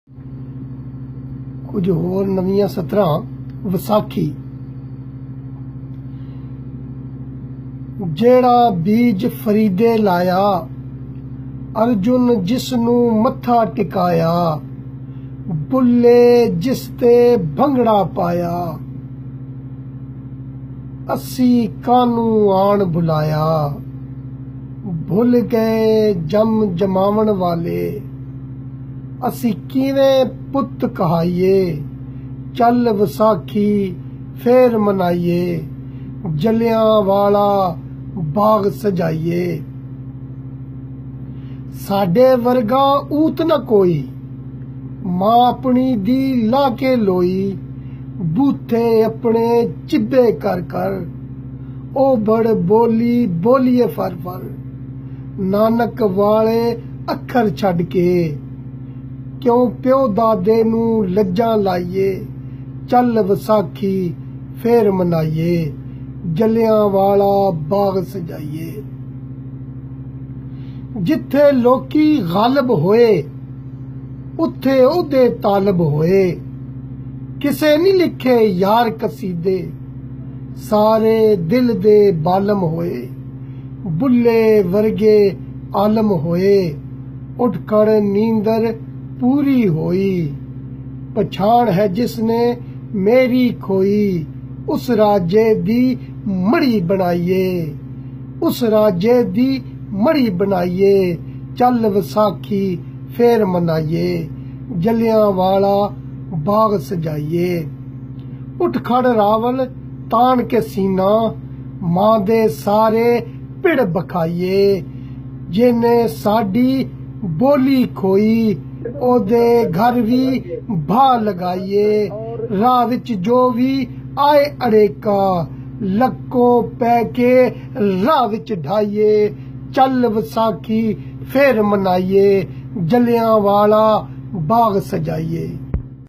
कुछ होर नवीं सतरां विसाखी। जेड़ा बीज फरीदे लाया, अर्जुन जिसनू मत्था टिकाया, बुल्ले जिस ते भंगड़ा पाया, असी कानू आन बुलाया। भुल गए जम जमावण वाले, असी किवें पुत कहाइए। चल विसाखी फेर मनाइए, जलियांवाला बाग सजाइए। साडे वर्गा ऊत न कोई, मां अपनी दी ला के लोई। बूथे अपने चिब्बे कर कर, ओ बड़ बोली बोलिए फर फर। नानक वाले अखर छड़ के, क्यों प्यो दादे नू लज्जां लाइए। चल विसाखी फेर मनाइए, जलियांवाला बाग सजाइए। जिथे लोकी गालिब होए, उत्थे ओहदे तालब होए। किसे नहीं लिखे यार कसीदे, सारे दिल दे बालम होए। बुल्ले वर्गे आलम होए, उठ खड़ नींदर पूरी होई। पछाण है जिसने मेरी खोई, उस राजे दी मड़ी बनाइए। उस राजे दी मड़ी बनाइए। चल विसाखी फेर मनाइए, जलियांवाला बाग सजाइए। उठ खड़ रावल तान के सीना, मां दे सारे पिड़ बखाइए। जिन्ने साडी बोली खोई, ओदे घर भी भा लगाइए। राह विच जो भी आए अड़ेका, लक्कों पै के राह विच ढाइए। चल विसाखी फेर मनाइए, जलियांवाला बाग सजाइए।